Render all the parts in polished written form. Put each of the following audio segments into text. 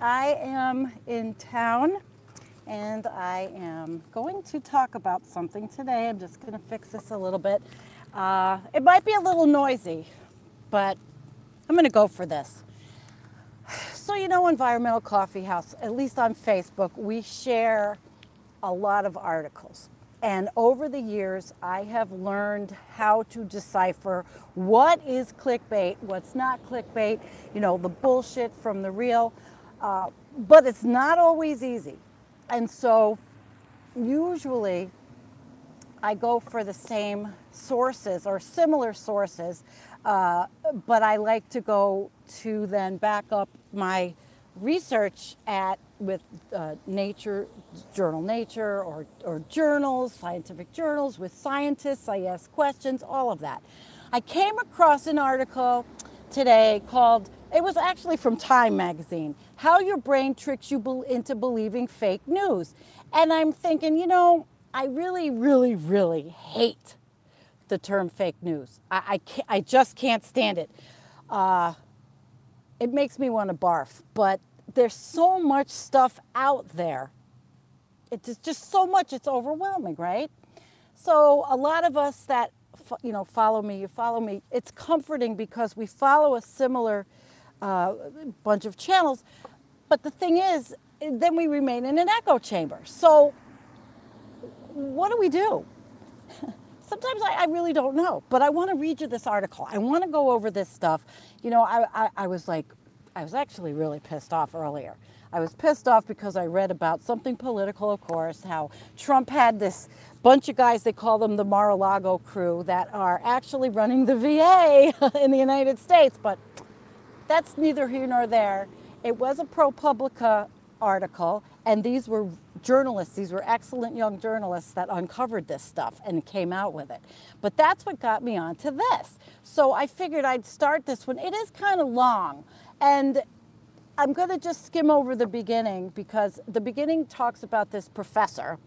I am in town and I am going to talk about something today. I'm just going to fix this a little bit. It might be a little noisy, but I'm going to go for this. So, Environmental Coffee House, at least on Facebook, we share a lot of articles. And over the years, I have learned how to decipher what is clickbait, what's not clickbait, the bullshit from the real. But it's not always easy. And so usually I go for the same sources or similar sources, but I like to go to then back up my research with Nature or journals, scientific journals with scientists. I ask questions, all of that. I came across an article today called, it was actually from Time magazine, How Your Brain Tricks You into Believing Fake News. And I'm thinking, I really, really, really hate the term fake news. I just can't stand it. It makes me want to barf, but there's so much stuff out there. It's just so much, it's overwhelming, right? So a lot of us that, follow me, it's comforting because we follow a similar bunch of channels. But the thing is, then we remain in an echo chamber. So what do we do? Sometimes I really don't know, but I want to read you this article. I want to go over this stuff. I was actually really pissed off earlier. I was pissed off because I read about something political, of course, how Trump had this bunch of guys, they call them the Mar-a-Lago crew, that are actually running the VA in the United States, but that's neither here nor there. It was a ProPublica article, and these were journalists, these were excellent young journalists that uncovered this stuff and came out with it. But that's what got me onto this. So I figured I'd start this one. It is kind of long, and I'm going to just skim over the beginning because the beginning talks about this professor,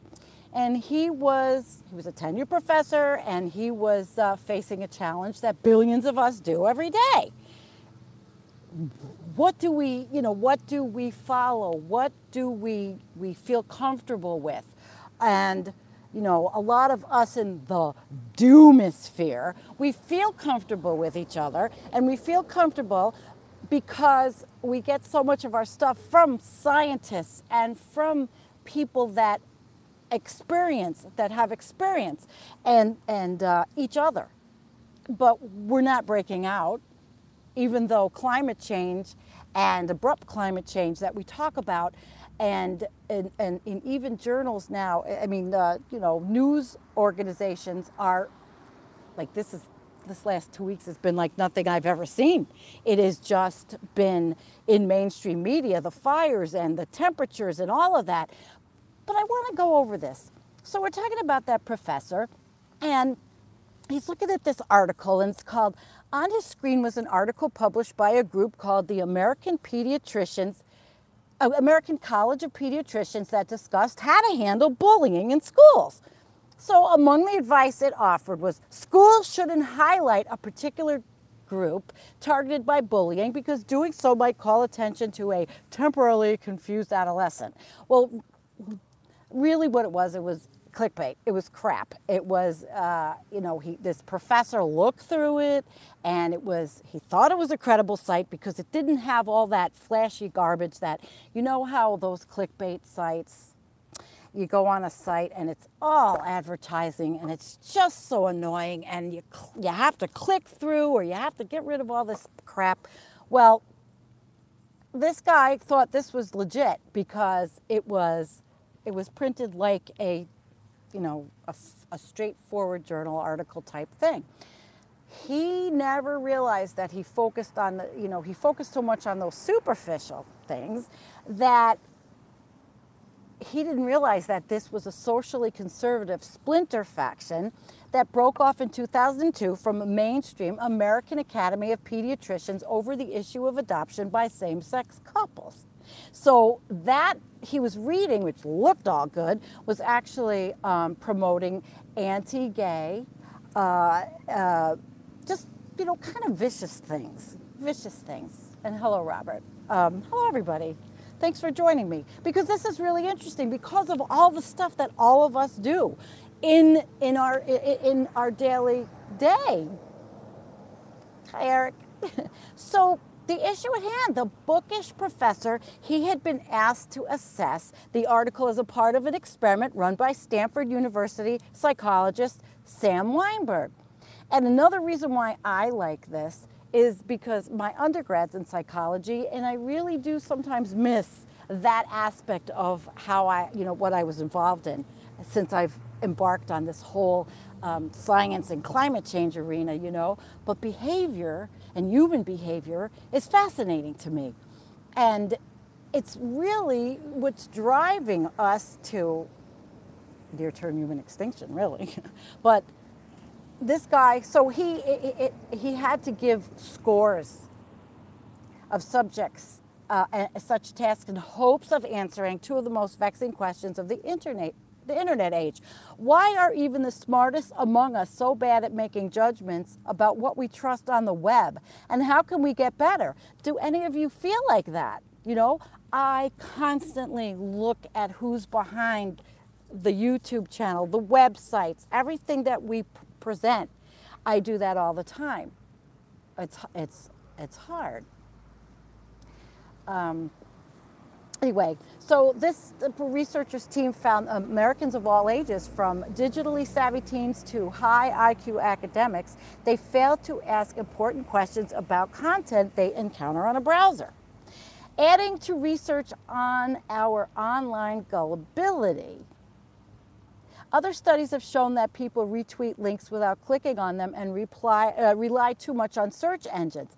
and he was a tenured professor, and he was facing a challenge that billions of us do every day. What do we follow? What do we feel comfortable with? And, a lot of us in the doomosphere, we feel comfortable with each other, and we feel comfortable because we get so much of our stuff from scientists and from people that have experience and each other. But we're not breaking out, even though climate change and abrupt climate change that we talk about, and in even journals now, news organizations are like, this last 2 weeks has been like nothing I've ever seen. It has just been in mainstream media, the fires and the temperatures and all of that. But I want to go over this. So we're talking about that professor, and he's looking at this article, and it's called, on his screen was an article published by a group called the American College of Pediatricians that discussed how to handle bullying in schools. So among the advice it offered was schools shouldn't highlight a particular group targeted by bullying because doing so might call attention to a temporarily confused adolescent. Well, really what it was clickbait. It was crap. It was, this professor looked through it, and he thought it was a credible site because it didn't have all that flashy garbage that, how those clickbait sites, you go on a site and it's all advertising and it's just so annoying, and you have to click through or you have to get rid of all this crap. Well, this guy thought this was legit because it was printed like a straightforward journal article type thing. He never realized that he focused so much on those superficial things that he didn't realize that this was a socially conservative splinter faction that broke off in 2002 from a mainstream American Academy of Pediatricians over the issue of adoption by same-sex couples. So that he was reading, which looked all good, was actually promoting anti-gay, just, kind of vicious things. And hello, Robert. Hello, everybody. Thanks for joining me, because this is really interesting because of all the stuff that all of us do in our daily day. Hi, Eric. So the issue at hand, the bookish professor, he had been asked to assess the article as a part of an experiment run by Stanford University psychologist Sam Weinberg. And another reason why I like this is because my undergrad's in psychology, and I really do sometimes miss that aspect of how what I was involved in since I've embarked on this whole science and climate change arena, but behavior and human behavior is fascinating to me. And it's really what's driving us to near-term human extinction, really. But this guy, so he had to give scores of subjects such tasks in hopes of answering two of the most vexing questions of the internet age. Why are even the smartest among us so bad at making judgments about what we trust on the web? And how can we get better? Do any of you feel like that? I constantly look at who's behind the YouTube channel, the websites, everything that we present. I do that all the time. It's hard. Anyway, so this researchers team found Americans of all ages, from digitally savvy teens to high IQ academics, they failed to ask important questions about content they encounter on a browser. Adding to research on our online gullibility, other studies have shown that people retweet links without clicking on them and rely too much on search engines.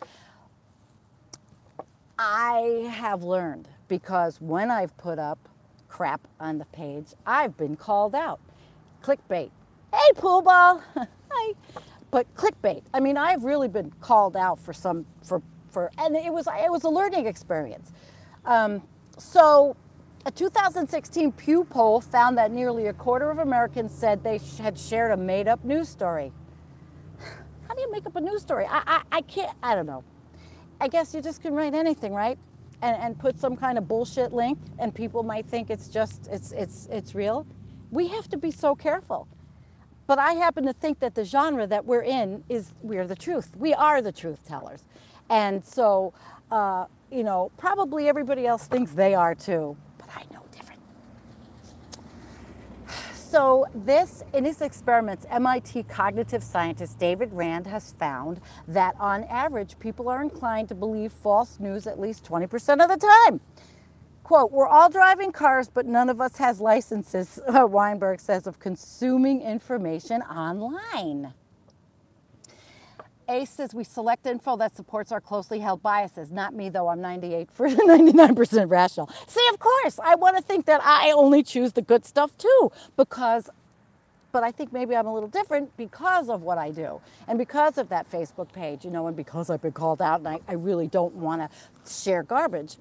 I have learned, because when I've put up crap on the page, I've been called out. Clickbait. Hey, pool ball. Hi. But clickbait. I mean, I've really been called out and it was a learning experience. So a 2016 Pew poll found that nearly a quarter of Americans said they had shared a made-up news story. How do you make up a news story? I can't, I don't know. I guess you just can write anything, right? And put some kind of bullshit link, and people might think it's real. We have to be so careful. But I happen to think that the genre that we're in we're the truth. We are the truth tellers. And so, probably everybody else thinks they are too, but I know different. So in his experiments, MIT cognitive scientist David Rand has found that on average, people are inclined to believe false news at least 20% of the time. Quote, "We're all driving cars, but none of us has licenses," Weinberg says, of consuming information online. Ace says, "We select info that supports our closely held biases." Not me, though. I'm 99% rational. See, of course, I want to think that I only choose the good stuff too, but I think maybe I'm a little different because of what I do and because of that Facebook page, and because I've been called out, and I really don't want to share garbage,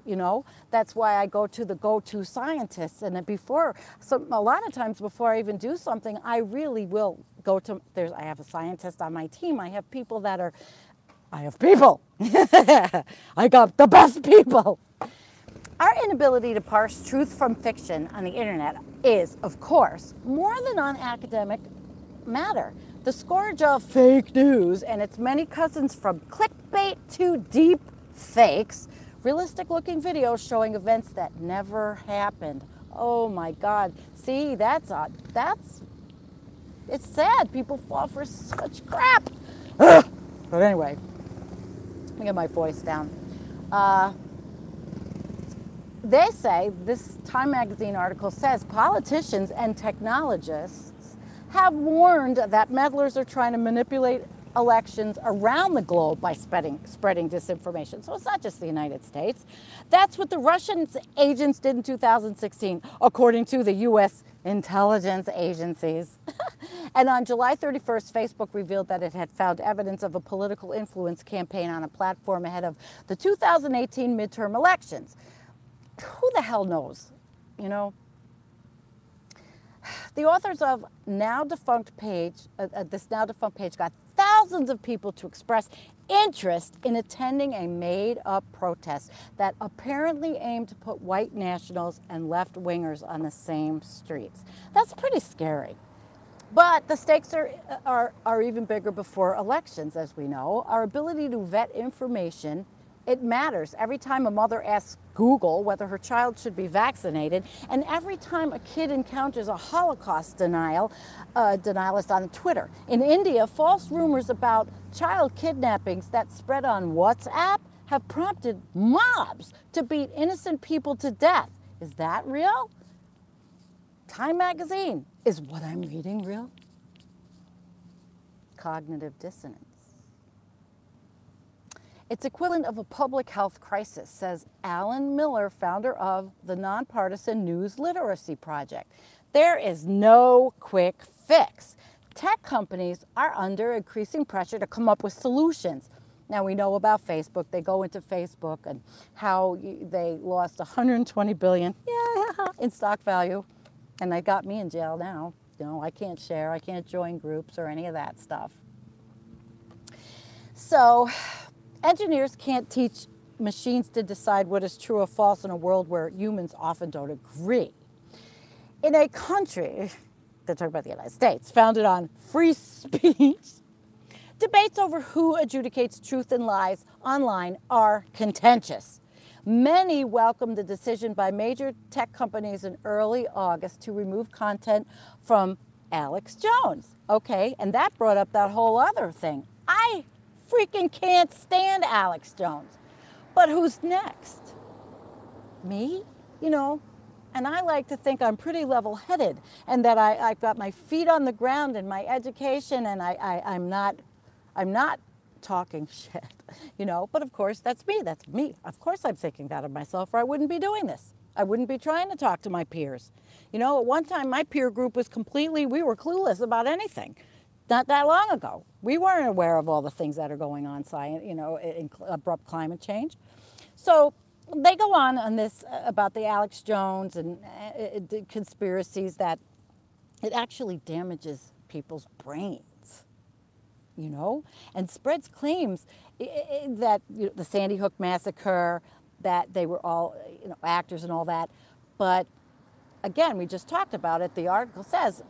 That's why I go to the go-to scientists, and a lot of times before I even do something, I really will go to, I have a scientist on my team. I have people. I got the best people. Our inability to parse truth from fiction on the internet is, of course, more than on academic matter. The scourge of fake news and its many cousins, from clickbait to deep fakes, realistic-looking videos showing events that never happened. Oh my God! See, it's sad. People fall for such crap. Ugh. But anyway, let me get my voice down. They say, this Time magazine article says, politicians and technologists have warned that meddlers are trying to manipulate elections around the globe by spreading disinformation. So it's not just the United States. That's what the Russian agents did in 2016, according to the U.S. intelligence agencies. And on July 31st, Facebook revealed that it had found evidence of a political influence campaign on a platform ahead of the 2018 midterm elections. Who the hell knows, The authors of this now defunct page got thousands of people to express interest in attending a made-up protest that apparently aimed to put white nationals and left-wingers on the same streets. That's pretty scary. But the stakes are even bigger before elections, as we know. Our ability to vet information, it matters. Every time a mother asks Google whether her child should be vaccinated, and every time a kid encounters a Holocaust denialist on Twitter. In India, false rumors about child kidnappings that spread on WhatsApp have prompted mobs to beat innocent people to death. Is that real? Time magazine. Is what I'm reading real? Cognitive dissonance. It's equivalent of a public health crisis, says Alan Miller, founder of the nonpartisan News Literacy Project. There is no quick fix. Tech companies are under increasing pressure to come up with solutions. Now we know about Facebook. They go into Facebook and how they lost $120 billion in stock value. And they got me in jail now. You know, I can't share, I can't join groups or any of that stuff. So, engineers can't teach machines to decide what is true or false in a world where humans often don't agree. In a country, they're talking about the United States, founded on free speech, debates over who adjudicates truth and lies online are contentious. Many welcomed the decision by major tech companies in early August to remove content from Alex Jones. Okay, and that brought up that whole other thing. I freaking can't stand Alex Jones. But who's next? Me? You know, and I like to think I'm pretty level-headed and that I've got my feet on the ground in my education and I'm not talking shit, you know, but of course that's me. Of course I'm thinking that of myself or I wouldn't be doing this. I wouldn't be trying to talk to my peers. You know, at one time my peer group was we were clueless about anything. Not that long ago. We weren't aware of all the things that are going on, you know, in abrupt climate change. So they go on this about the Alex Jones and the conspiracies that it actually damages people's brains. You know, and spreads claims that the Sandy Hook massacre, that they were all, you know, actors and all that. But again, we just talked about it. The article says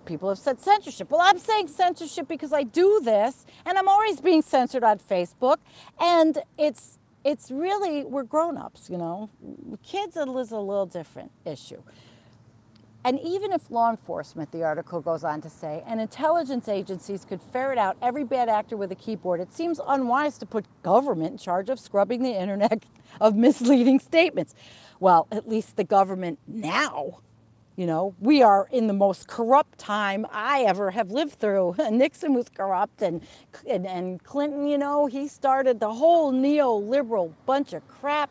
people have said censorship. Well, I'm saying censorship because I do this, and I'm always being censored on Facebook. And it's really, we're grown-ups, you know. Kids is a little different issue. And even if law enforcement, the article goes on to say, and intelligence agencies could ferret out every bad actor with a keyboard, it seems unwise to put government in charge of scrubbing the internet of misleading statements. Well, at least the government now, you know, we are in the most corrupt time I ever have lived through. Nixon was corrupt and Clinton, you know, he started the whole neoliberal bunch of crap.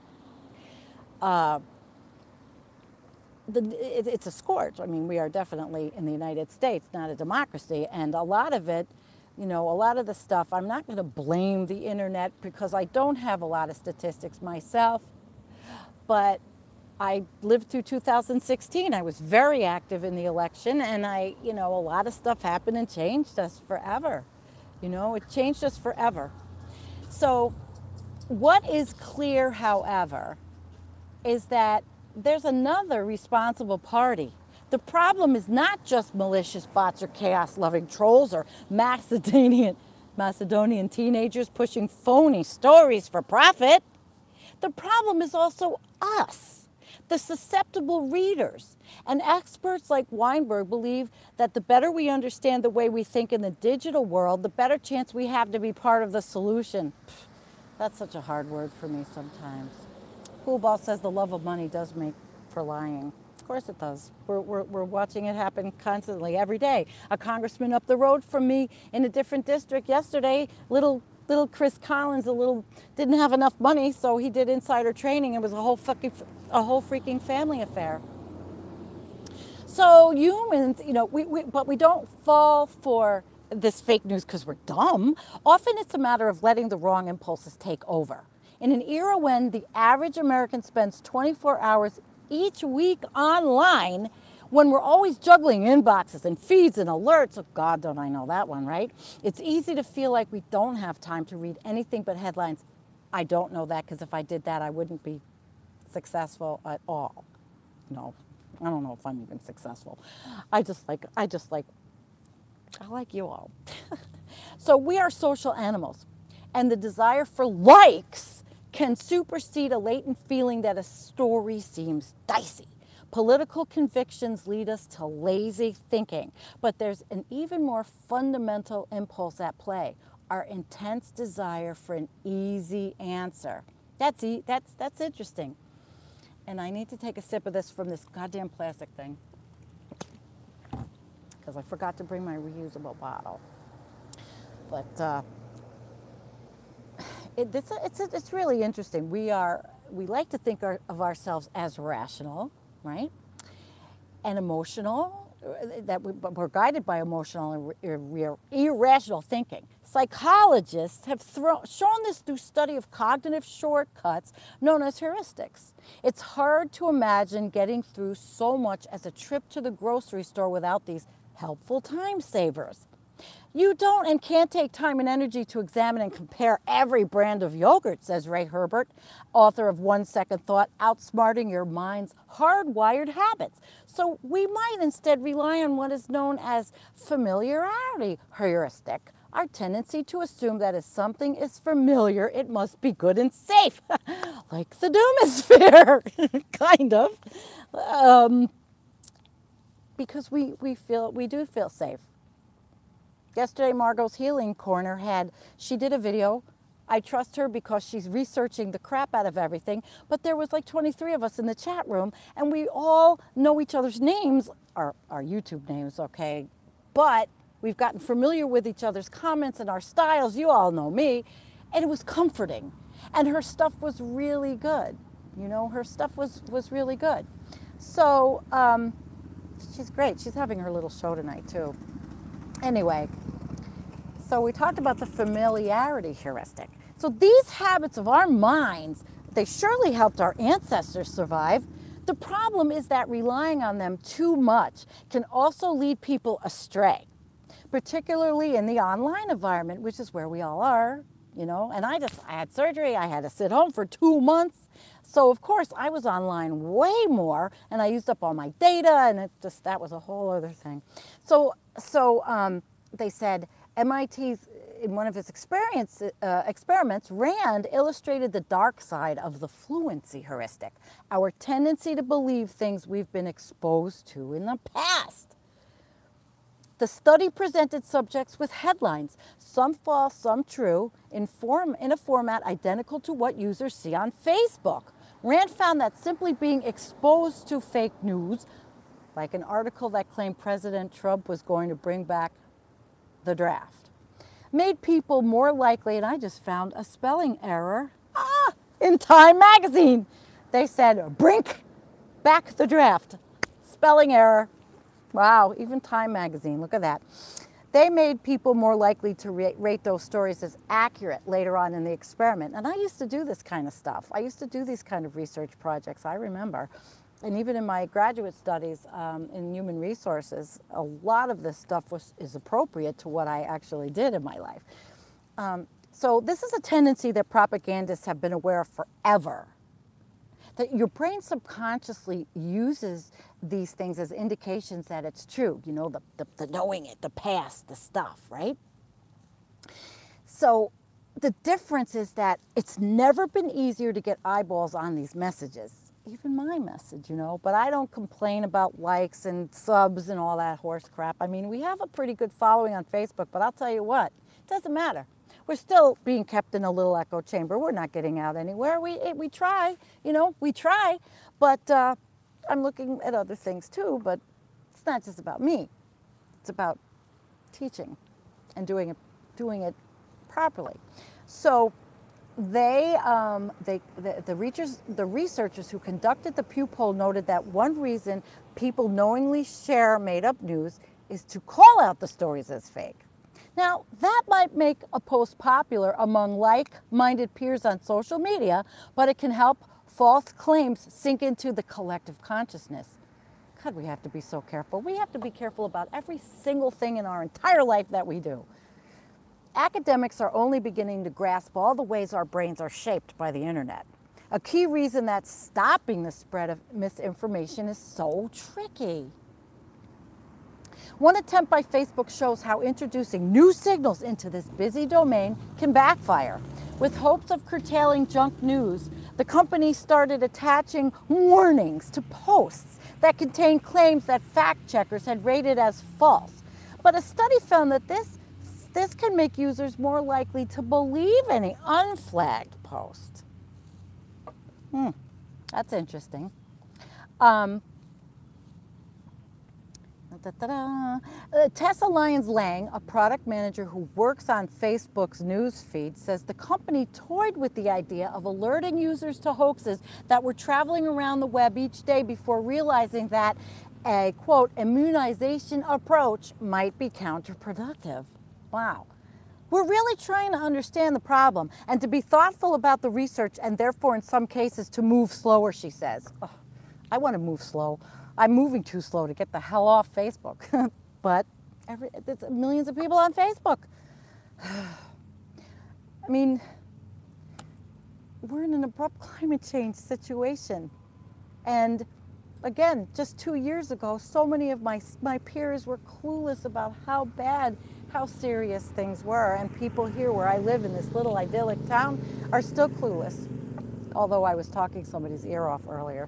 It's a scourge. I mean, we are definitely in the United States, not a democracy. And a lot of it, you know, a lot of the stuff, I'm not going to blame the internet because I don't have a lot of statistics myself. But I lived through 2016. I was very active in the election and you know, a lot of stuff happened and changed us forever. You know, it changed us forever. So what is clear, however, is that there's another responsible party. The problem is not just malicious bots or chaos-loving trolls or Macedonian teenagers pushing phony stories for profit. The problem is also us, the susceptible readers. And experts like Weinberg believe that the better we understand the way we think in the digital world, the better chance we have to be part of the solution. That's such a hard word for me sometimes. Poolball says the love of money does make for lying. Of course it does. We're watching it happen constantly, every day. A congressman up the road from me in a different district yesterday, little Chris Collins, didn't have enough money, so he did insider trading. It was a whole freaking family affair. So humans, you know, but we don't fall for this fake news because we're dumb. Often it's a matter of letting the wrong impulses take over. In an era when the average American spends 24 hours each week online, When we're always juggling inboxes and feeds and alerts, oh God, don't I know that one, right? It's easy to feel like we don't have time to read anything but headlines. I don't know that, because if I did that, I wouldn't be successful at all. No, I don't know if I'm even successful. I like you all. So we are social animals, and the desire for likes can supersede a latent feeling that a story seems dicey. Political convictions lead us to lazy thinking, but there's an even more fundamental impulse at play: our intense desire for an easy answer. That's interesting. And I need to take a sip of this from this goddamn plastic thing, because I forgot to bring my reusable bottle. But it's really interesting. We like to think of ourselves as rational, right? And emotional, but we're guided by emotional and irrational thinking. Psychologists have shown this through study of cognitive shortcuts known as heuristics. It's hard to imagine getting through so much as a trip to the grocery store without these helpful time savers. You don't and can't take time and energy to examine and compare every brand of yogurt, says Ray Herbert, author of One Second Thought, Outsmarting Your Mind's Hardwired Habits. So we might instead rely on what is known as familiarity heuristic, our tendency to assume that if something is familiar, it must be good and safe, like the Doomosphere, kind of, because we do feel safe. Yesterday, Margot's Healing Corner she did a video. I trust her because she's researching the crap out of everything. But there was like 23 of us in the chat room, and we all know each other's names, our YouTube names, okay? But we've gotten familiar with each other's comments and our styles. You all know me. And it was comforting. And her stuff was really good. You know, her stuff was really good. So she's great. She's having her little show tonight, too. Anyway, so we talked about the familiarity heuristic. So these habits of our minds, they surely helped our ancestors survive. The problem is that relying on them too much can also lead people astray, particularly in the online environment, which is where we all are, you know. And I had surgery. I had to sit home for 2 months. So, of course, I was online way more, and I used up all my data, and that was a whole other thing. So they said MIT's, in one of his experiments, Rand illustrated the dark side of the fluency heuristic, our tendency to believe things we've been exposed to in the past. The study presented subjects with headlines, some false, some true, in a format identical to what users see on Facebook. Rand found that simply being exposed to fake news, like an article that claimed President Trump was going to bring back the draft, made people more likely, and I just found a spelling error in Time magazine. They said, bring back the draft. Spelling error. Wow, even Time magazine, look at that. They made people more likely to rate those stories as accurate later on in the experiment. And I used to do this kind of stuff. I used to do these kind of research projects, I remember. And even in my graduate studies in human resources, a lot of this stuff is appropriate to what I actually did in my life. So this is a tendency that propagandists have been aware of forever. That your brain subconsciously uses these things as indications that it's true. You know, the knowing it, the past, the stuff, right? So the difference is that it's never been easier to get eyeballs on these messages. Even my message, you know, but I don't complain about likes and subs and all that horse crap. I mean, we have a pretty good following on Facebook, but I'll tell you what, it doesn't matter. We're still being kept in a little echo chamber. We're not getting out anywhere. We try, you know, we try, but I'm looking at other things too, but it's not just about me. It's about teaching and doing it properly. So the researchers who conducted the Pew poll noted that one reason people knowingly share made-up news is to call out the stories as fake. Now, that might make a post popular among like-minded peers on social media, but it can help false claims sink into the collective consciousness. God, we have to be so careful. We have to be careful about every single thing in our entire life that we do. Academics are only beginning to grasp all the ways our brains are shaped by the internet. A key reason that stopping the spread of misinformation is so tricky. One attempt by Facebook shows how introducing new signals into this busy domain can backfire. With hopes of curtailing junk news, the company started attaching warnings to posts that contained claims that fact checkers had rated as false. But a study found that this can make users more likely to believe any unflagged post. That's interesting. Tessa Lyons-Lang, a product manager who works on Facebook's news feed, says the company toyed with the idea of alerting users to hoaxes that were traveling around the web each day before realizing that a, quote, immunization approach might be counterproductive. Wow. We're really trying to understand the problem and to be thoughtful about the research and therefore in some cases to move slower, she says. Oh, I want to move slow. I'm moving too slow to get the hell off Facebook. But there's millions of people on Facebook. I mean, we're in an abrupt climate change situation. And again, just 2 years ago, so many of my peers were clueless about how serious things were. And people here where I live in this little idyllic town are still clueless. Although I was talking somebody's ear off earlier.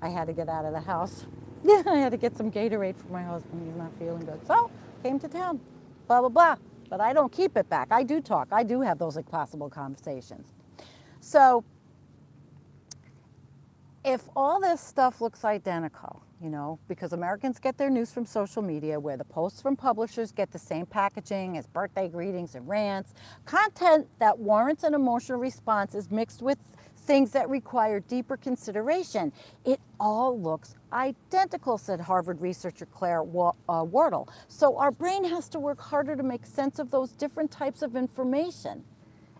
I had to get out of the house. Yeah, I had to get some Gatorade for my husband. He's not feeling good. So, came to town. Blah, blah, blah. But I don't keep it back. I do talk. I do have those impossible conversations. So, if all this stuff looks identical, you know, because Americans get their news from social media where the posts from publishers get the same packaging as birthday greetings and rants, content that warrants an emotional response is mixed with things that require deeper consideration. It all looks identical, said Harvard researcher Claire Wardle. So our brain has to work harder to make sense of those different types of information.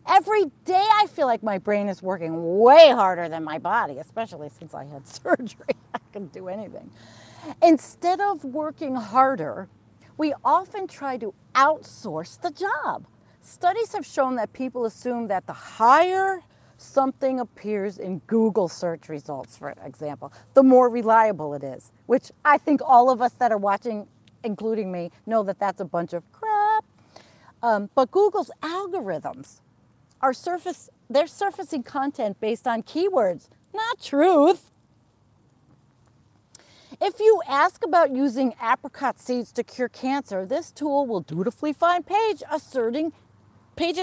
Every day I feel like my brain is working way harder than my body, especially since I had surgery. I can do anything. Instead of working harder, we often try to outsource the job. Studies have shown that people assume that the higher something appears in Google search results, for example, the more reliable it is, which I think all of us that are watching, including me, know that that's a bunch of crap. But Google's algorithms they're surfacing content based on keywords, not truth. If you ask about using apricot seeds to cure cancer, this tool will dutifully find pages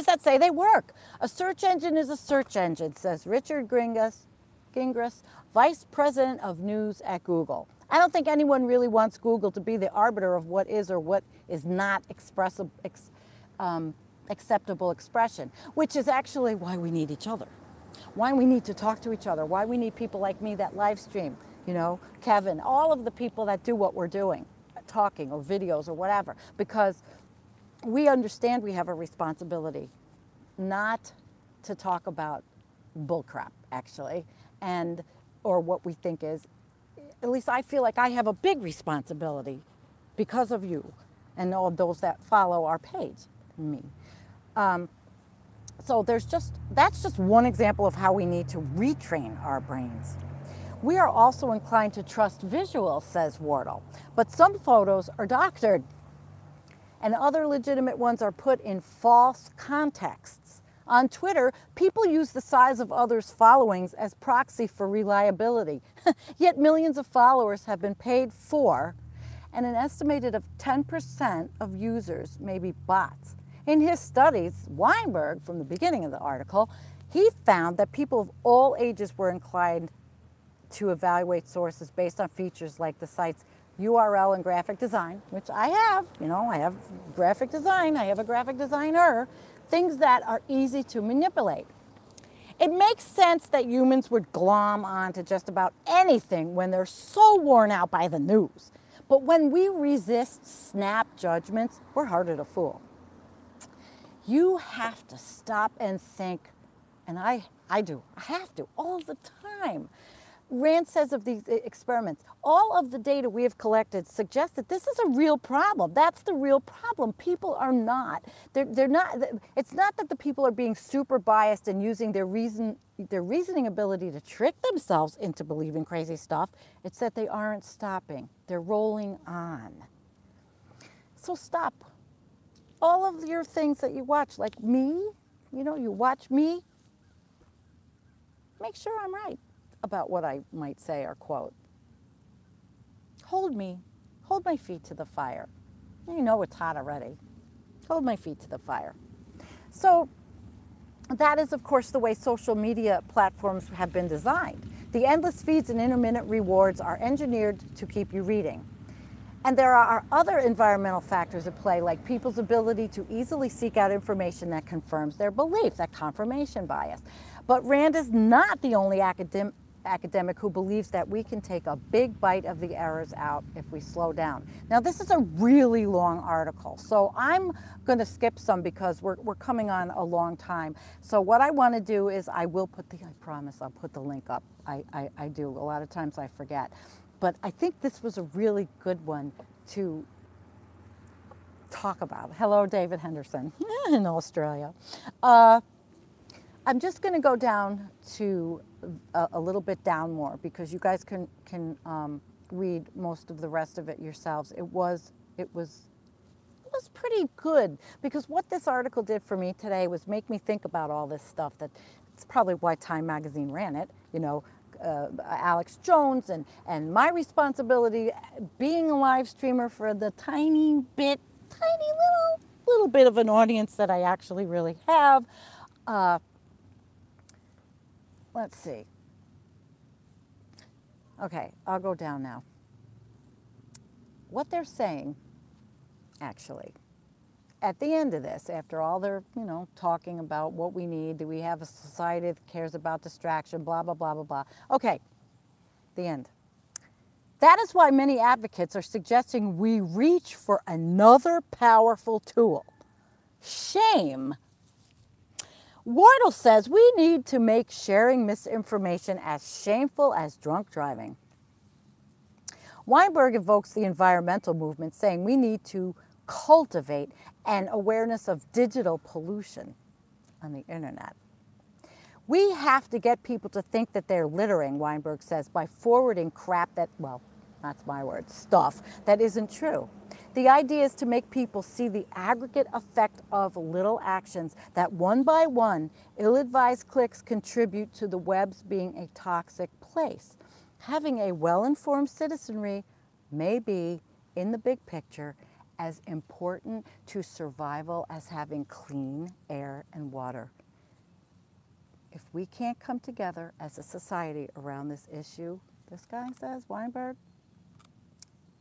that say they work. A search engine is a search engine, says Richard Gingras, Vice President of News at Google. I don't think anyone really wants Google to be the arbiter of what is or what is not acceptable expression, which is actually why we need each other, why we need to talk to each other, why we need people like me that live stream, you know, Kevin, all of the people that do what we're doing, talking or videos or whatever, because we understand we have a responsibility not to talk about bullcrap, actually, or what we think is, at least I feel like I have a big responsibility because of you and all of those that follow our page, me. So that's just one example of how we need to retrain our brains. We are also inclined to trust visuals, says Wardle, but some photos are doctored and other legitimate ones are put in false contexts. On Twitter, people use the size of others' followings as proxy for reliability. Yet millions of followers have been paid for, and an estimated of 10% of users may be bots. In his studies, Weinberg, from the beginning of the article, he found that people of all ages were inclined to evaluate sources based on features like the site's URL and graphic design, which I have, you know, I have graphic design, I have a graphic designer, things that are easy to manipulate. It makes sense that humans would glom onto just about anything when they're so worn out by the news. But when we resist snap judgments, we're harder to fool. You have to stop and think, and I do, I have to all the time. Rand says of these experiments, all of the data we have collected suggests that this is a real problem. That's the real problem. People are not. They're not. It's not that the people are being super biased and using their reasoning ability to trick themselves into believing crazy stuff. It's that they aren't stopping. They're rolling on. So stop. All of your things that you watch, like me, you watch me, make sure I'm right about what I might say or quote. Hold my feet to the fire. You know it's hot already. Hold my feet to the fire. So that is, of course, the way social media platforms have been designed. The endless feeds and intermittent rewards are engineered to keep you reading. And there are other environmental factors at play, like people's ability to easily seek out information that confirms their belief, that confirmation bias. But Rand is not the only academic who believes that we can take a big bite of the errors out if we slow down. Now, this is a really long article, so I'm going to skip some because we're coming on a long time. So what I want to do is I promise I'll put the link up. I do. A lot of times I forget. But I think this was a really good one to talk about. Hello, David Henderson in Australia. I'm just going to go down to a little bit down more because you guys can read most of the rest of it yourselves. It was pretty good because what this article did for me today was make me think about all this stuff. It's probably why Time Magazine ran it. Alex Jones and my responsibility being a live streamer for the tiny little bit of an audience that I actually really have. Let's see. Okay, I'll go down now. What they're saying, actually, at the end of this, after all their, talking about what we need, do we have a society that cares about distraction, blah, blah, blah, blah, blah. Okay, the end. That is why many advocates are suggesting we reach for another powerful tool. Shame. Wardle says we need to make sharing misinformation as shameful as drunk driving. Weinberg evokes the environmental movement, saying we need to cultivate an awareness of digital pollution on the internet. We have to get people to think that they're littering, Weinberg says, by forwarding crap that, well, that's my word, stuff that isn't true. The idea is to make people see the aggregate effect of little actions that one by one, ill-advised clicks contribute to the web's being a toxic place. Having a well-informed citizenry may be, in the big picture, as important to survival as having clean air and water. If we can't come together as a society around this issue, this guy says, Weinberg,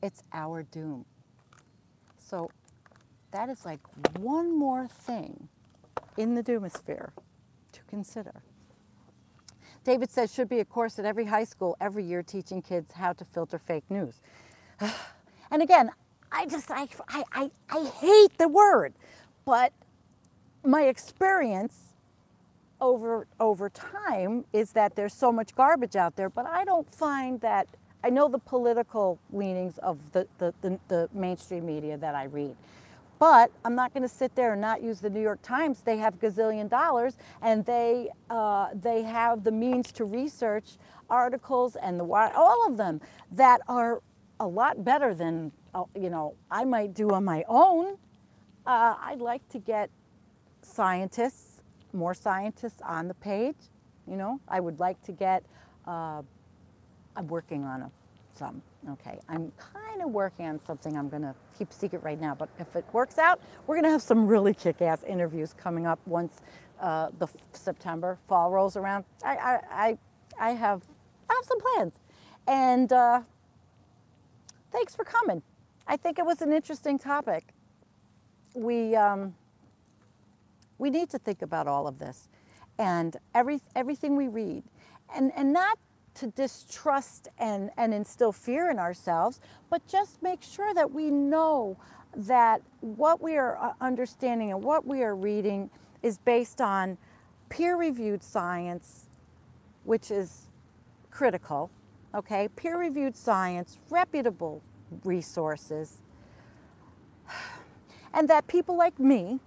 it's our doom. So that is like one more thing in the doomosphere to consider. David says should be a course at every high school every year teaching kids how to filter fake news. And again, I hate the word, but my experience over time is that there's so much garbage out there, but I don't find that, I know the political leanings of the mainstream media that I read, but I'm not going to sit there and not use the New York Times. They have gazillion dollars, and they have the means to research articles and all of them that are a lot better than I might do on my own. I'd like to get more scientists on the page. I would like to get. I'm working on some. Okay, I'm kind of working on something I'm going to keep secret right now, but if it works out, we're going to have some really kick-ass interviews coming up once the September fall rolls around. I have some plans, and thanks for coming. I think it was an interesting topic. We need to think about all of this and everything we read, and not to distrust and instill fear in ourselves, but just make sure that we know that what we are understanding and what we are reading is based on peer-reviewed science, which is critical, okay? Peer-reviewed science, reputable resources, and that people like me,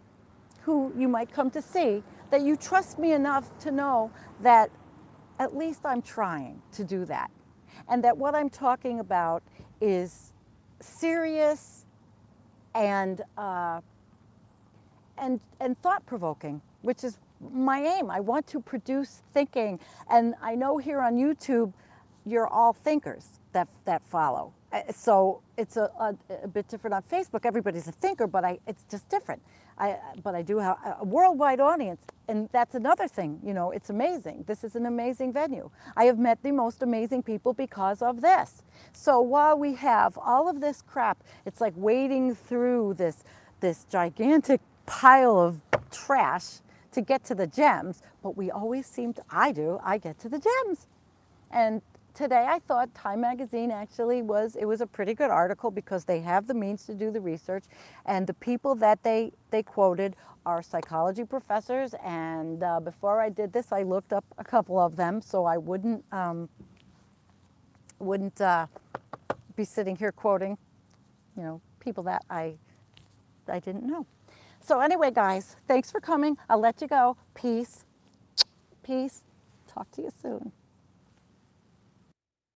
who you might come to see, that you trust me enough to know that at least I'm trying to do that. And that what I'm talking about is serious and thought-provoking, which is my aim. I want to produce thinking. And I know here on YouTube, you're all thinkers that follow. So it's a bit different on Facebook. Everybody's a thinker, but it's just different. But I do have a worldwide audience, and that's another thing. You know, it's amazing. This is an amazing venue. I have met the most amazing people because of this. So while we have all of this crap, it's like wading through this gigantic pile of trash to get to the gems, but we always seem to, I get to the gems. And today I thought Time Magazine actually it was a pretty good article because they have the means to do the research, and the people that they quoted are psychology professors, and before I did this I looked up a couple of them so I wouldn't be sitting here quoting, you know, people that I didn't know. So anyway, guys, thanks for coming. I'll let you go. Peace. Peace. Talk to you soon.